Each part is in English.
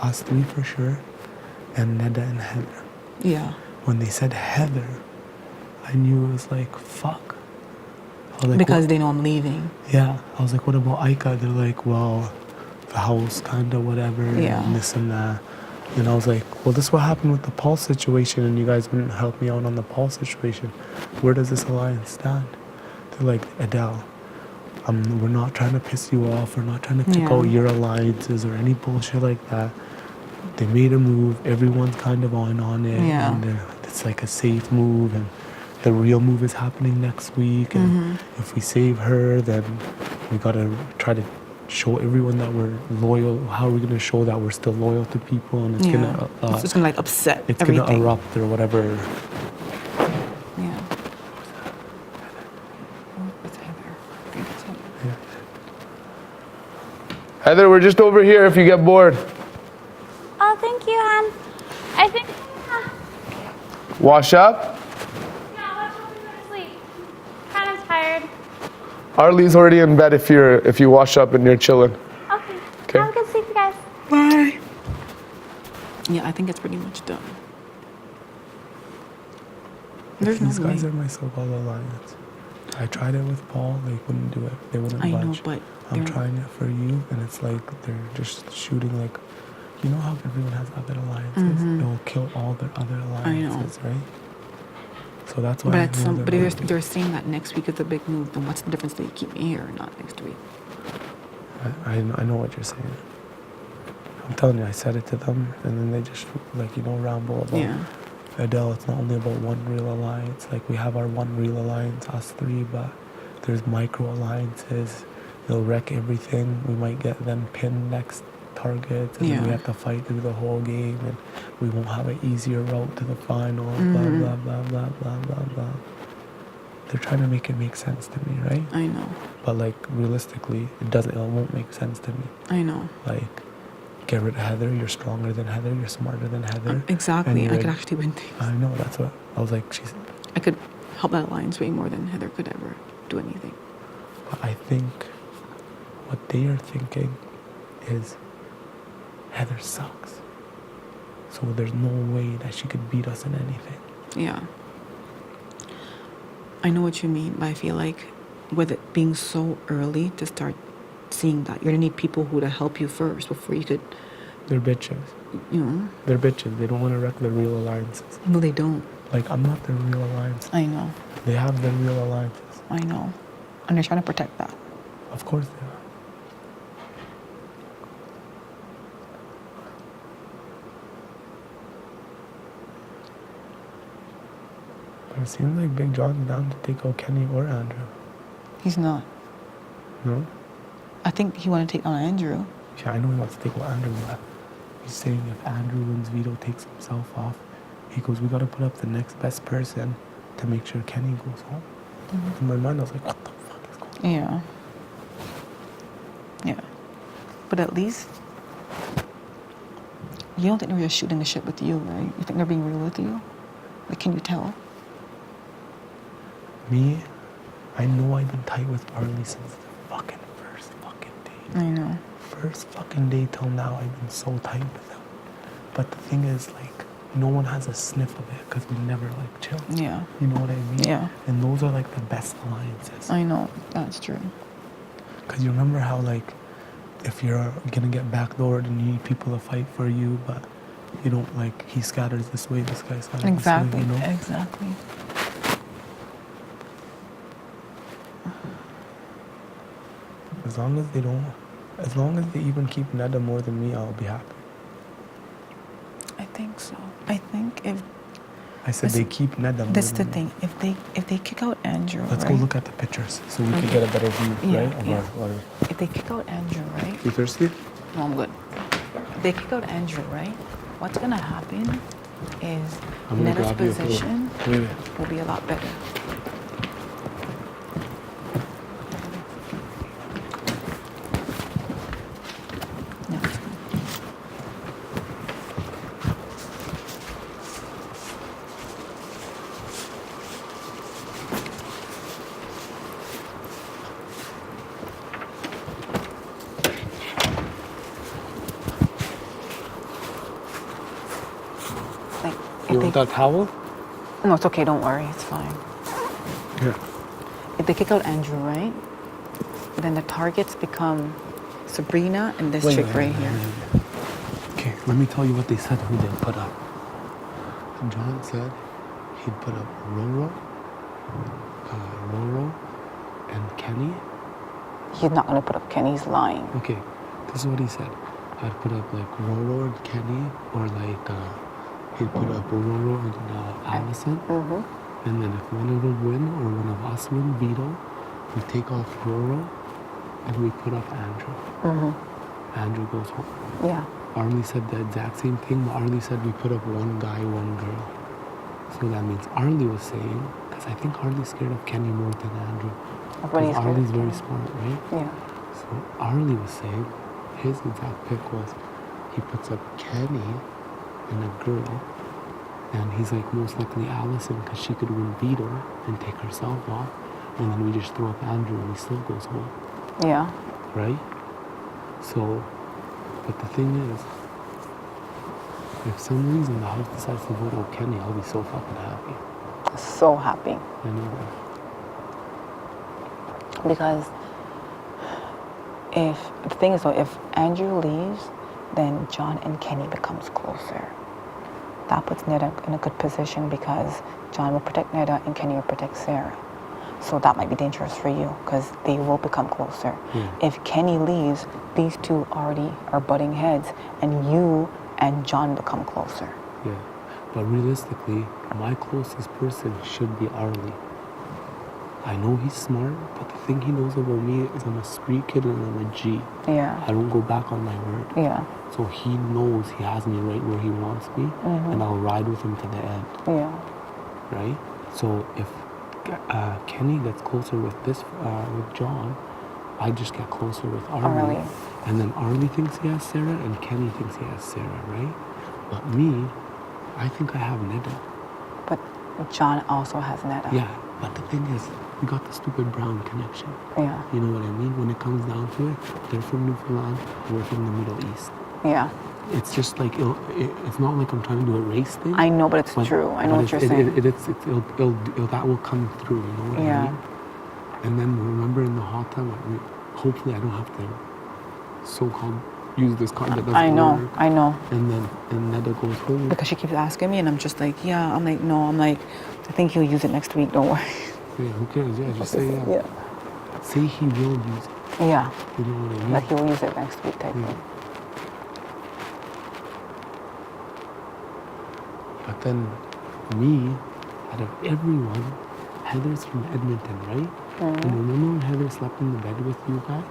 us three for sure, and Neda and Heather. Yeah. When they said Heather, I knew it was like, fuck. I was like, Because what? they know I'm leaving. Yeah. I was like, what about IKA? They're like, well, the house, kind of whatever, Yeah. and this and that. And I was like, well, this is what happened with the Paul situation, and you guys didn't help me out on the Paul situation. Where does this alliance stand? They're like, Adel, we're not trying to piss you off. We're not trying to kick out your alliances or any bullshit like that. They made a move. Everyone's kind of on it. Yeah. And it's like a safe move. And the real move is happening next week. And if we save her, then we got to try to show everyone that we're loyal. How are we going to show that we're still loyal to people? And it's going to... it's going to like upset it's everything. It's going to erupt or whatever. Yeah. It's Heather. I think it's Heather. Yeah. Heather, we're just over here if you get bored. Oh, thank you, hon. I think... Wash up. Yeah, let's hope we go to sleep. Kind of tired. Arlie's already in bed if you wash up and you're chilling. Okay. Have a good sleep, you guys. Bye. Yeah, I think it's pretty much done. There's These no guys way. are my so-called alliance. I tried it with Paul. They wouldn't do it. They wouldn't I know, budge. but I'm trying it for you, and it's like they're just shooting like... You know how everyone has other alliances? It will kill all their other alliances, right? So that's why. But they're saying that next week is a big move. Then what's the difference that you keep me here or not next week? I know what you're saying. I'm telling you, I said it to them, and then they just ramble about Adel. It's not only about one real alliance. Like we have our one real alliance, us three, but there's micro alliances. They'll wreck everything. We might get them pinned next targets, and then we have to fight through the whole game, and we won't have an easier route to the final. Blah blah blah blah blah blah blah. They're trying to make it make sense to me, right? I know. But like realistically, it won't make sense to me. I know. Like, get rid of Heather. You're stronger than Heather. You're smarter than Heather. Exactly. I could actually win things. I know. That's what I was like. I could help that alliance way more than Heather could ever do anything. But I think what they are thinking is Heather sucks. So there's no way that she could beat us in anything. Yeah. I know what you mean, but I feel like with it being so early to start seeing that, you're gonna need people who to help you first before you could. They're bitches. You know. They're bitches. They don't want to wreck their real alliances. No, they don't. Like, I'm not their real alliance. I know. They have their real alliances. I know. And they're trying to protect that. Of course they are. But it seems like Big John's down to take out Kenny or Andrew. He's not. No? I think he wanted to take on Andrew. Yeah, I know he wants to take out Andrew, but he's saying if Andrew wins, Veto takes himself off. He goes, we got to put up the next best person to make sure Kenny goes home. In my mind, I was like, what the fuck is going on? Yeah. Yeah. But at least, you don't think they're just shooting the shit with you, right? You think they're being real with you? Like, can you tell? Me, I know I've been tight with Arlie since the fucking first fucking day. I know. First fucking day till now, I've been so tight with him. But the thing is, like, no one has a sniff of it because we never, like, chill. Yeah. You know what I mean? Yeah. And those are, like, the best alliances. I know. That's true. Because you remember how, like, if you're gonna get backdoored and you need people to fight for you, but you don't, like, he scatters this way, this guy scatters this way, you know? Exactly. As long as they even keep Neda more than me, I'll be happy. I think so. I think if... I said they keep Neda more That's the than me. thing. If they kick out Andrew, Let's go look at the pictures so we can get a better view, right? Of our... If they kick out Andrew, right? You thirsty? No, I'm good. If they kick out Andrew, right? What's gonna happen is Neda's position will be a lot better. You want that towel? No, it's okay. Don't worry. It's fine. Yeah. If they kick out Andrew, right? Then the targets become Sabrina and this chick right here. Okay, let me tell you what they said who they put up. John said he'd put up Roro, and Kenny. He's not going to put up Kenny's lying. Okay, this is what he said. I'd put up like Roro and Kenny, or like he'd put up Roro and Allison. And then if one of them win or one of us win, veto, we take off Roro and we put up Andrew. Andrew goes home. Yeah. Arlie said the exact same thing, but Arlie said we put up one guy, one girl. So that means Arlie was saying, because I think Arlie's scared of Kenny more than Andrew. Because Arlie's very smart, right? Yeah. So Arlie was saying, his exact pick was, he puts up Kenny and a girl, and he's like most likely Allison because she could win veto and take herself off, and then we just throw up Andrew and he still goes home. Yeah. Right? So, but the thing is, if some reason the house decides to vote out Kenny, I'll be so fucking happy. So happy. I know. Because the thing is though, if Andrew leaves, then John and Kenny becomes closer. That puts Neda in a good position because John will protect Neda and Kenny will protect Sarah. So that might be dangerous for you because they will become closer. Yeah. If Kenny leaves, these two already are butting heads and you and John become closer. Yeah. But realistically, my closest person should be Arlie. I know he's smart, but the thing he knows about me is I'm a street kid and I'm a G. Yeah. I don't go back on my word. Yeah. So he knows he has me right where he wants me, and I'll ride with him to the end. Yeah. Right? So if Kenny gets closer with with John, I just get closer with Arlie. And then Arlie thinks he has Sarah, and Kenny thinks he has Sarah, right? But me, I think I have Neda. But John also has Neda. Yeah, but the thing is, we got the stupid Brown connection. Yeah. You know what I mean? When it comes down to it, they're from Newfoundland, we're from the Middle East. Yeah. It's just like, it's not like I'm trying to do a race thing. I know, but it's true. I know what you're saying. That will come through, you know what I mean? And then remember in the hot tub, hopefully I don't have to so-called use this card that doesn't work. I know. And then Neda goes home. Because she keeps asking me and I'm just like, yeah. I'm like, no. I'm like, I think he'll use it next week. Don't worry. Yeah, who cares? Yeah, just say yeah. Yeah. Say he will use it. Yeah. You know what I mean? Like he'll use it next week type thing. But then me, out of everyone, Heather's from Edmonton, right? And remember when Heather slept in the bed with you guys?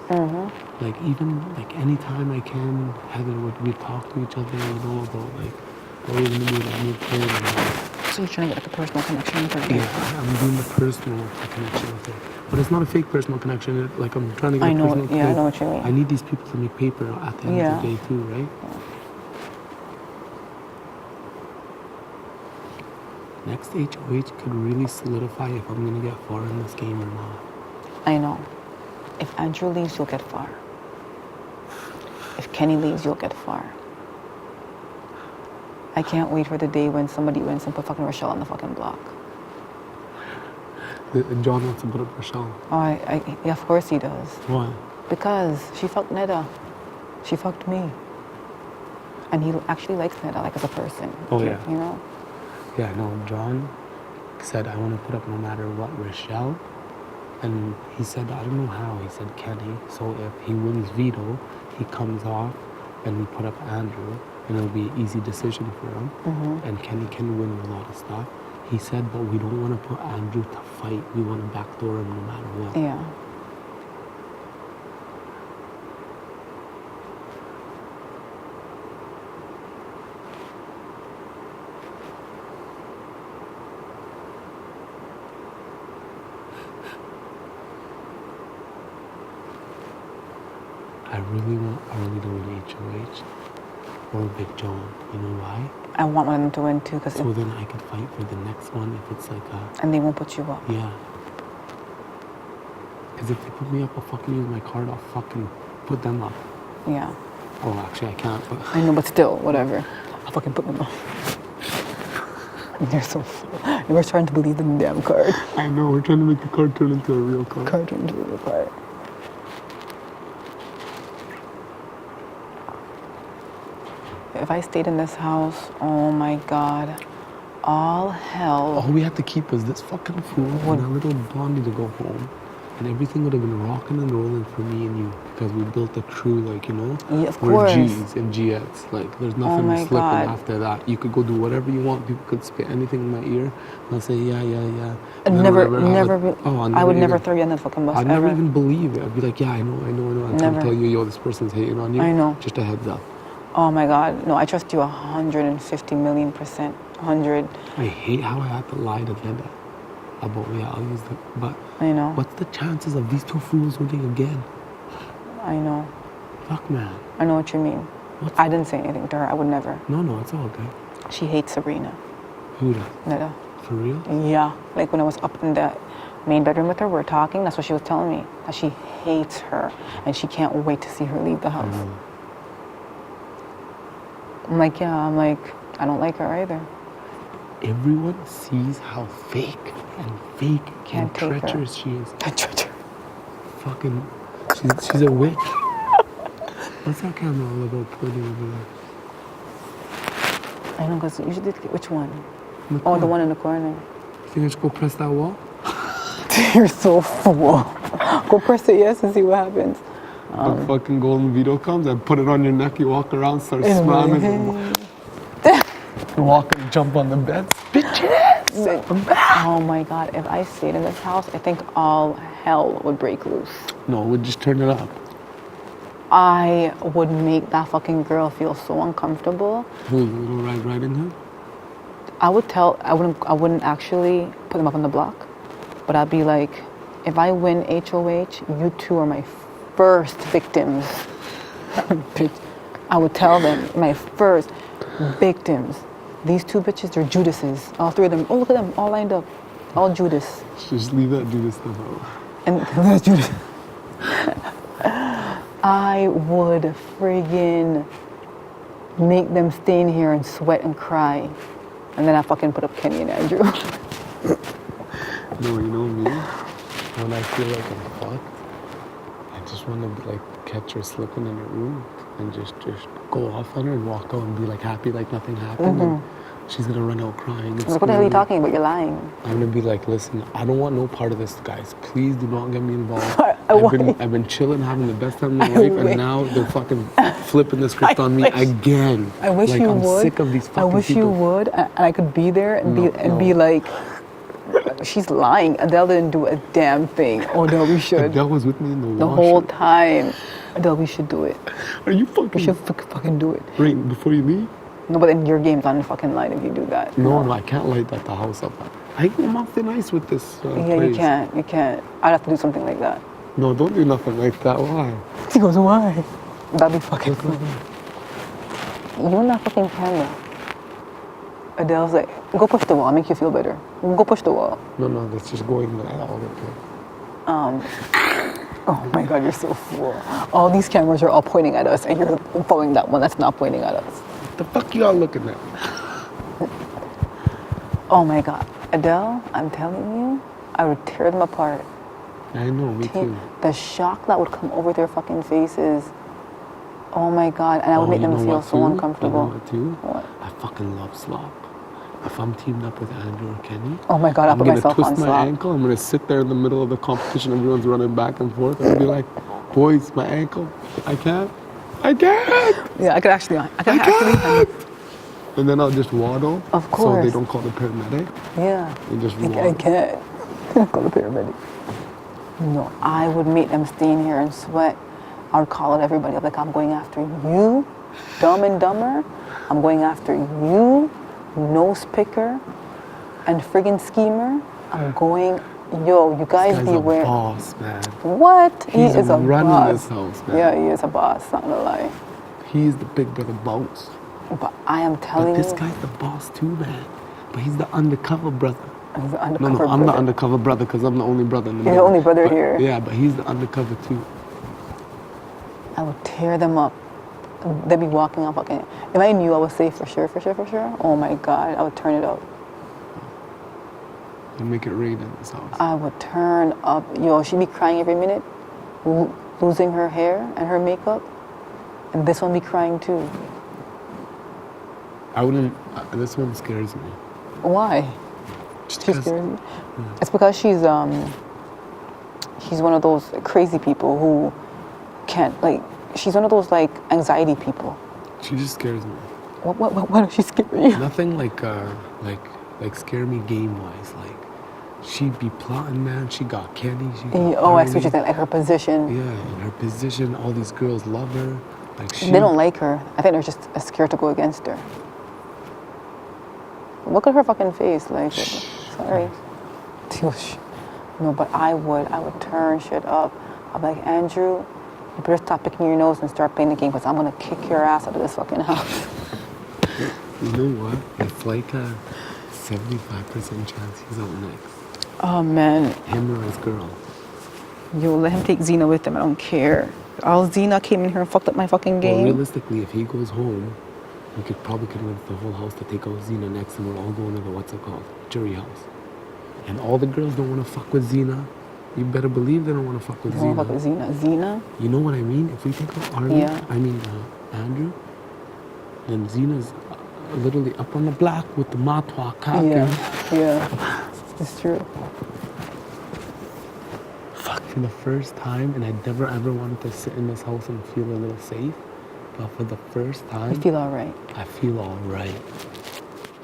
Like even like anytime I can, Heather we'd talk to each other, you know, about like what we're gonna do like mid-term and So you're trying to get like a personal connection with her? yeah, I'm doing the personal connection with her. But it's not a fake personal connection, like I'm trying to get I know, personal yeah, I know what you mean. I need these people to make paper at the end of the day too, right? Next HOH could really solidify if I'm going to get far in this game or not. I know. If Andrew leaves, you'll get far. If Kenny leaves, you'll get far. I can't wait for the day when somebody wins and put fucking Rochelle on the fucking block. John wants to put up Rochelle. Oh, yeah, of course he does. Why? Because she fucked Neda. She fucked me. And he actually likes Neda, like as a person. Oh, yeah. You know? Yeah, no, John said, I want to put up no matter what Rochelle. And he said, I don't know how, he said Kenny. So if he wins veto, he comes off and we put up Andrew and it'll be an easy decision for him. And Kenny can win a lot of stuff. He said, but we don't want to put Andrew to fight. We want to backdoor him no matter what. Yeah. I really want Arlie to win HOH or Big John. You know why? I want one of them to win too, because So then I could fight for the next one if it's like a... and they won't put you up. Yeah. Because if they put me up, I'll fucking use my card. I'll fucking put them up. Yeah. Oh, actually, I can't. But I know, but still, whatever. I'll fucking put them up. You're so full. You were trying to believe in the damn card. I know, we're trying to make the card turn into a real card. Card turned into a real card. If I stayed in this house, oh my God, all hell. All we had to keep was this fucking food and a little blondie to go home. And everything would have been rocking and rolling for me and you because we built a true, like, you know, Yeah, of we're course. G's and GX. Like, there's nothing my slipping God. after that. You could go do whatever you want. People could spit anything in my ear. And I'll say, yeah. I'd And then never, whatever, I'll never, like, I would never either. throw you on the fucking bus I'd ever. never even believe it. I'd be like, yeah, I know. I'd come Never. tell you, yo, this person's hating on you. I know. Just a heads up. Oh my God, no, I trust you 150 million%, 100. I hate how I had to lie to Linda about, yeah, I'll use the, but I know, what's the chances of these two fools winning again? I know. Fuck, man. I know what you mean. What's I didn't say anything to her, I would never. No, it's all good. She hates Sabrina. Who does? Neda. For real? Yeah, like when I was up in the main bedroom with her, we were talking, that's what she was telling me, that she hates her and she can't wait to see her leave the house. I'm like, I don't like her either. Everyone sees how fake and Can't take her. treacherous she is. Treacherous. Fucking, she's a witch. What's that camera all about pointing over there? I know, because you should, which one? In the Oh, corner. the one in the corner. You think I should go press that wall? You're so full. Go press it yes and see what happens. The fucking golden veto comes, I put it on your neck, you walk around, start In my smiling. You walk and jump on the bed. Bitches! I'm back! Oh my God, if I stayed in this house, I think all hell would break loose. No, we'll just turn it up. I would make that fucking girl feel so uncomfortable. Who, you little riding hood? I wouldn't actually put them up on the block, but I'd be like, if I win HOH, you two are my first victims. I would tell them, my first victims. These two bitches, they're Judases. All three of them. Oh, look at them, all lined up. All Judas. Just leave that Judas stuff out. And that's Judas. I would friggin' make them stay in here and sweat and cry. And then I fucking put up Kenny and Andrew. No, you know me? When I feel like I'm fucked, I just want to like catch her slipping in her room and just go off on her and walk out and be like happy like nothing happened. And she's gonna run out crying. And Like, what the hell are you talking about? You're lying. I'm gonna be like, listen, I don't want no part of this, guys. Please do not get me involved. Why? I've been chilling, having the best time of my life, wish. and now they're fucking flipping the script on me wish. again. I wish like, you I'm would. sick of these fucking I wish people. you would, and I could be there and be like, she's lying. Adele didn't do a damn thing. Oh no, we should. Adele was with me in the The washer. whole time. Adele, we should do it. Are you We fucking should fucking do it. right before you leave? No, but then your game's on the fucking line if you do that. No, I can't light that the house up. I'm off thin ice with this Yeah, place. you can't. I'd have to do something like that. No, don't do nothing like that. Why? He goes, why? That'd be fucking funny. You and that fucking camera. Adele's like, go push the wall, I'll make you feel better. Go push the wall. No, that's just going like all the time. Oh my God, you're so full. All these cameras are all pointing at us and you're following that one that's not pointing at us. The fuck y'all looking at? Oh my God. Adele, I'm telling you, I would tear them apart. I know, me too. The shock that would come over their fucking faces. Oh my God, and I would make you them know feel what, so too? uncomfortable. You know what, too? What? I fucking love slop. If I'm teamed up with Andrew or Kenny, Oh my God, I'll I'm put gonna myself twist on my slop. ankle. I'm gonna sit there in the middle of the competition. Everyone's running back and forth. And I'll be like, boys, my ankle. I can't. Yeah, I could actually And then I'll just waddle. Of So course. they don't call the paramedic. yeah. They just I waddle. can't. Call the paramedic. No, I would make them stay in here and sweat. I would call out everybody. I'm like, I'm going after you, Dumb and Dumber. I'm going after you, nose picker, and friggin' schemer. I'm going, yo, you guys This guy's beware. a boss, man. What? He's he is a running boss. this house, man. Yeah, he is a boss, not gonna lie. He's the big brother boss. But I am telling But this you, guy's the boss too, man. But he's the undercover brother. he's the No, undercover I'm the brother. undercover brother because I'm the only brother in the You're the middle. only brother But- here. Yeah, but he's the undercover too. I would tear them up. They'd be walking up fucking. If I knew I was safe for sure, oh my God, I would turn it up. I'll make it rain in this house. I would turn up. Yo, she'd be crying every minute, losing her hair and her makeup. And this one be crying too. I wouldn't. This one scares me. Why? Just She 'cause- scares you? It's because she's one of those crazy people who can't, like, she's one of those, like, anxiety people. She just scares me. What does she scare you? Nothing like scare me game wise. Like she'd be plotting, man. She got Kenny. She got Oh, I see what Harry. you're saying, like her position. Yeah, in her position, all these girls love her. Like she. They don't like her. I think they're just scared to go against her. Look at her fucking face, like, sorry. No, but I would turn shit up. I'd be like, Andrew, you better stop picking your nose and start playing the game because I'm gonna kick your ass out of this fucking house. You know what? It's like a 75% chance he's out next. Oh man, Him or his girl. yo, let him take Xena with him. I don't care. All Xena came in here and fucked up my fucking Well, game. realistically, if he goes home, we could probably convince the whole house to take out Xena next, and we're all going to the what's it called, jury house. And all the girls don't want to fuck with Xena. You better believe they don't want to fuck with I don't Xena. fuck with Xena. Xena? You know what I mean? If we take out Arlie, Yeah. Andrew, then Xena's literally up on the block with the matwa cocking. Yeah, it's true. Fuck, for the first time, and I never ever wanted to sit in this house and feel a little safe. But for the first I time, feel alright. I feel all right.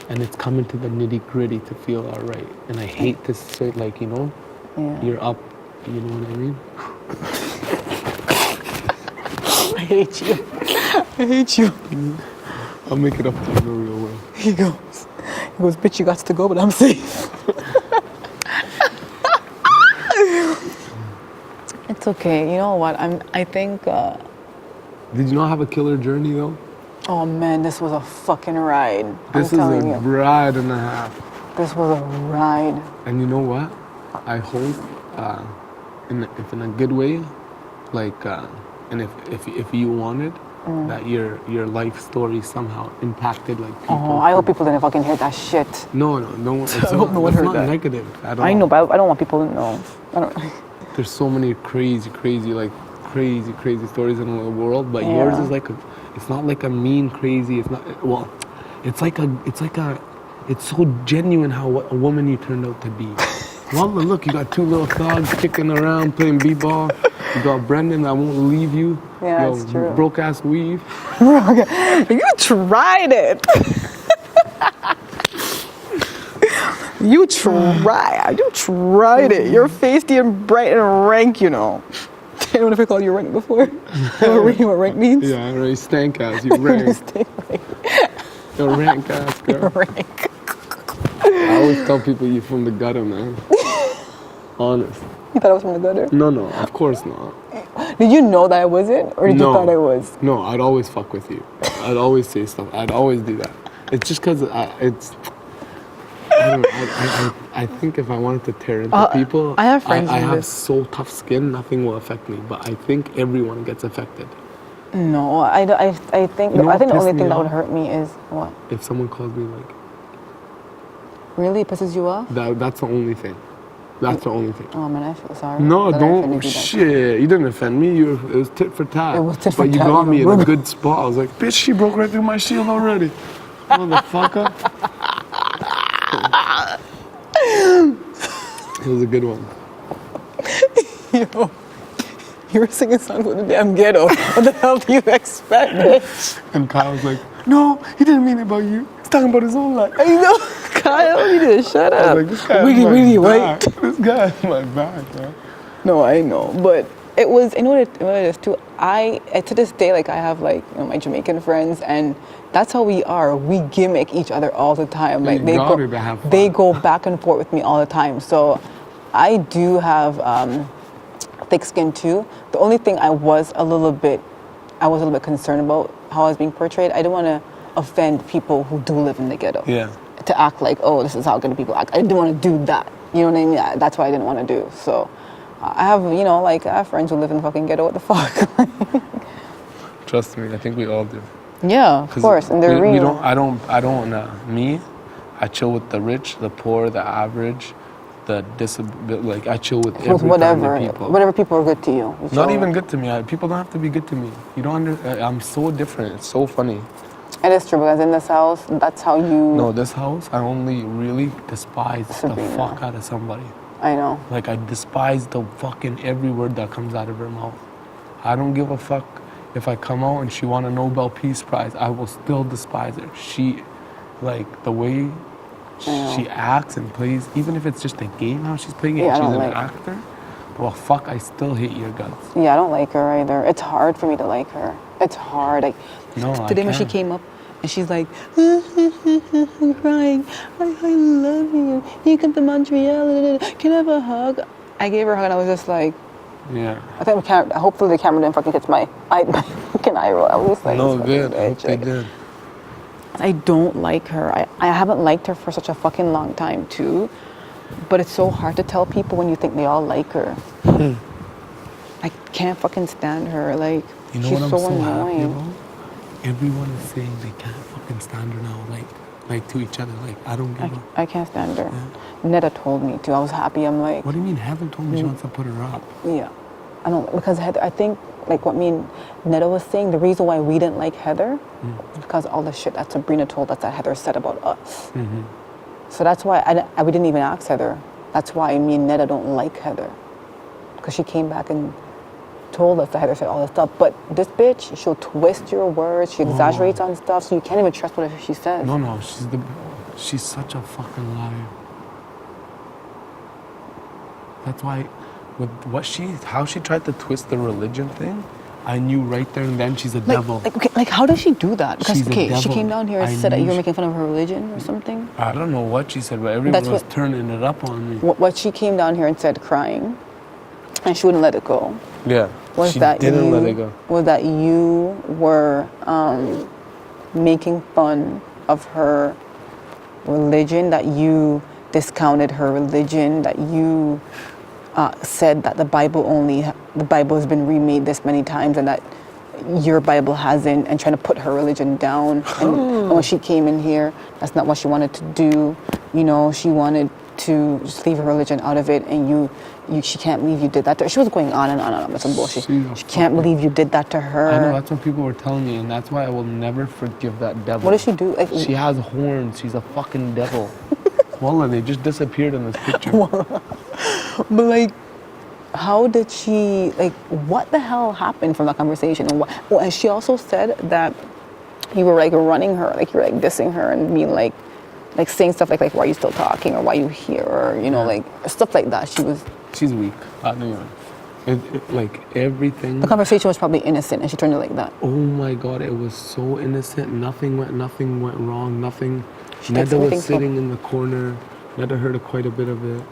And it's coming to the nitty gritty to feel all right. And I hate this shit, like, you know, Yeah. you're up, you know what I mean? I hate you. I hate you. I'll make it up to you the real way. He goes, bitch, you got to go, but I'm safe. It's okay. You know what? I think, Did you not have a killer journey though? oh man, this was a fucking ride. This I'm is telling a you. ride and a half. This was a ride. And you know what? I hope, if in a good way, like, and if you wanted, that your life story somehow impacted like people. Oh, I hope people didn't fucking hear that shit. No, it's I hope no one it's heard not that. negative at all. I know, but I don't want people to know. I don't. There's so many crazy stories in the world, but yours Yeah. is like it's not like a mean crazy. It's not, well, it's so genuine how a woman you turned out to be. Well, look, you got two little thugs kicking around playing b-ball. You got Brendan that won't leave you. Yeah, Yo, it's true. broke ass weave. You tried it. You tried it. You're feisty and bright and rank, you know. I don't know if I called you rank before. You know what rank means? Yeah, I already stank ass. You rank. You're rank ass girl. Rank. I always tell people you from the gutter, man. Honest. You thought I was from the gutter? No, of course not. Did you know that I wasn't? Or did you thought I was? No, I'd always fuck with you. I'd always say stuff. I'd always do that. It's just because I think if I wanted to tear into people, I have friends I in have this. so tough skin, nothing will affect me. But I think everyone gets affected. No, I think You know I think what the only pissed thing me that would off? hurt me is what? If someone calls me like, Really? It pisses you off? that's the only thing. That's the only thing. Oh man, I feel sorry. No, that I don't. offended you that Shit, you didn't offend me. It was tit for tat. It was tit for but you tat, got you me in know. a good spot. I was like, bitch, she broke right through my shield already. Motherfucker. It was a good one. Yo, you were singing songs with the damn ghetto. What the hell do you expect, bitch? And Kyle was like, no, he didn't mean it about you. He's talking about his own life. I know, Kyle, you need to shut I up. was like, this guy Really, back. wait. This guy has my back, man. No, I know, but it was, you know what it is too? To this day, like, I have, like, you know, my Jamaican friends, and that's how we are. We gimmick each other all the time. Like, You got it to have fun. they go back and forth with me all the time. So I do have thick skin too. The only thing I was a little bit concerned about how I was being portrayed. I didn't want to offend people who do live in the ghetto. Yeah. To act like, oh, this is how ghetto people act. I didn't want to do that. You know what I mean? That's what I didn't want to do. So I have, you know, like, I have friends who live in the fucking ghetto. What the fuck? Trust me, I think we all do. Yeah, of course. And they're real. I don't, me, I chill with the rich, the poor, the average, the like I chill with With every whatever, kind of people. whatever people are good to you. Not So- even good to me. People don't have to be good to me. You don't I'm so different. It's so funny. It is true because in this house, that's how you. No, this house, I only really despise the Sabrina. fuck out of somebody. I know. Like, I despise the fucking every word that comes out of her mouth. I don't give a fuck if I come out and she won a Nobel Peace Prize. I will still despise her. She, like, the way she acts and plays, even if it's just a game how she's playing it, Yeah, I she's don't an like- actor. Well, fuck, I still hate your guts. Yeah, I don't like her either. It's hard for me to like her. It's hard. Like No, I today when she can't. came up and she's like, I'm crying. I love you. You come to Montreal. Can I have a hug? I gave her a hug and I was just like, Yeah. I think hopefully the camera didn't fucking catch my fucking eye roll. I was like, No, this good. fucking I hope bitch. they did. I don't like her. I haven't liked her for such a fucking long time too. But it's so hard to tell people when you think they all like her. I can't fucking stand her. Like, You know she's what I'm so so happy annoying. about? Everyone is saying they can't fucking stand her now, like to each other. Like, I don't give a... I can't stand her. Netta told me to. I was happy. I'm like, What do you mean? Heather told me she wants to put her up. yeah. I don't, because Heather, I think, like what me and Netta was saying, the reason why we didn't like Heather is because all the shit that Sabrina told us that Heather said about us. So that's why we didn't even ask Heather. That's why me and Netta don't like Heather. Because she came back and told us that Heather said all this stuff. But this bitch, she'll twist your words. She exaggerates on stuff, so you can't even trust whatever she says. No, she's such a fucking liar. That's why, with how she tried to twist the religion thing, I knew right there and then she's a devil. Like, how does she do that? Because, She's a she devil. came down here and I said that you knew were she- making fun of her religion or something. I don't know what she said, but everyone That's was what- turning it up on me. What she came down here and said, crying, and she wouldn't let it go. Yeah, Was she that didn't you, let it go. Was that you were making fun of her religion, that you discounted her religion, that you said that the Bible has been remade this many times and that your Bible hasn't, and trying to put her religion down. And when she came in here, that's not what she wanted to do. You know, she wanted to just leave her religion out of it, and she can't believe you did that to her. She was going on and on and on with some bullshit. She can't believe you did that to her. I know, that's what people were telling me, and that's why I will never forgive that devil. What did she do? Like, She has horns. She's a fucking devil. Wallah, they just disappeared in this picture. but like, how did she, like, what the hell happened from that conversation? And she also said that you were like running her, like you were like dissing her and being like saying stuff like why are you still talking, or why you here, or you know, like stuff like that. She's weak. Anyway, like everything. The conversation was probably innocent, and she turned it like that. Oh my god, it was so innocent. Nothing went wrong. Nothing. She takes Neda was everything sitting in the corner. Neda heard quite a bit of it.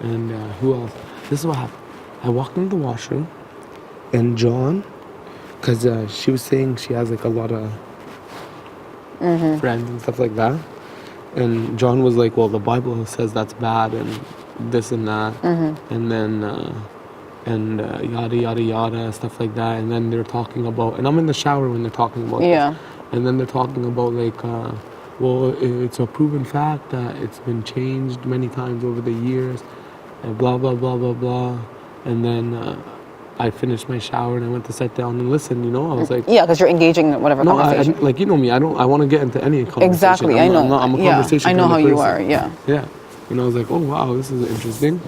And who else? This is what happened. I walked into the washroom, and John, because she was saying she has like a lot of friends and stuff like that. And John was like, well, the Bible says that's bad and this and that. And then, yada, yada, yada, stuff like that. And then they're talking about, and I'm in the shower when they're talking about this. And then they're talking about like, well, it's a proven fact that it's been changed many times over the years, and blah, blah, blah, blah, blah. And then I finished my shower and I went to sit down and listen, you know? I was like... Yeah, because you're engaging in whatever conversation. like, you know me, I want to get into any conversation. Exactly, I know. I'm a conversation I know how kind of you person. are, yeah. Yeah. And I was like, oh, wow, this is interesting.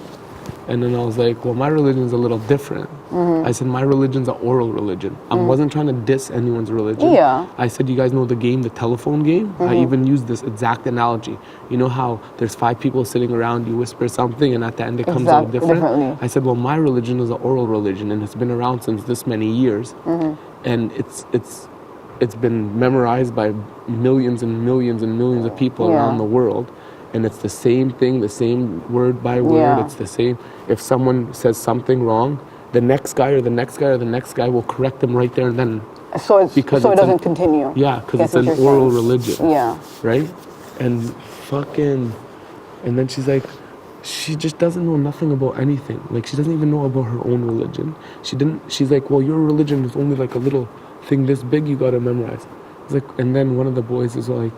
And then I was like, well, my religion's a little different. I said, my religion's an oral religion. I wasn't trying to diss anyone's religion. Yeah. I said, you guys know the game, the telephone game? I even used this exact analogy. You know how there's 5 people sitting around, you whisper something, and at the end it comes out different? Differently. I said, well, my religion is an oral religion, and it's been around since this many years. And it's been memorized by millions and millions and millions of people around the world. And it's the same thing, the same word by word. Yeah. It's the same. If someone says something wrong, the next guy or the next guy or the next guy will correct them right there and then. So it doesn't continue. Yeah, because That's it's what an you're oral saying. religion. Yeah. Right? And and then she's like, she just doesn't know nothing about anything. Like, she doesn't even know about her own religion. She's like, well, your religion is only like a little thing this big you gotta memorize. It's like, and then one of the boys is like,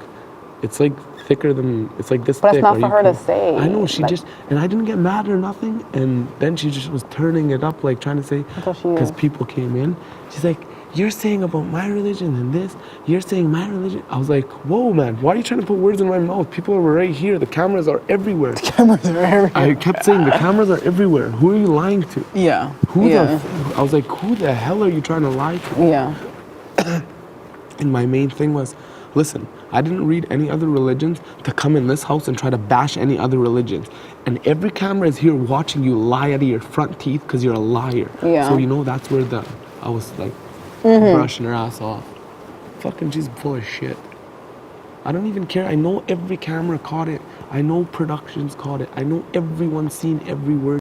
It's like thicker than, it's like this But thick. it's not or for you her to can- say. I know, she Like- just, and I didn't get mad or nothing. And then she just was turning it up, like trying to say, That's what she because is. people came in. She's like, you're saying about my religion and this, you're saying my religion. I was like, whoa, man, why are you trying to put words in my mouth? People are right here. The cameras are everywhere. Cameras are everywhere. I kept saying, the cameras are everywhere. Who are you lying to? Yeah. Who yeah. I was like, who the hell are you trying to lie to? Yeah. And my main thing was, listen, I didn't read any other religions to come in this house and try to bash any other religions. And every camera is here watching you lie out of your front teeth because you're a liar. Yeah. So, you know, that's where I was like brushing her ass off. Fucking, she's full of shit. I don't even care. I know every camera caught it. I know productions caught it. I know everyone's seen every word.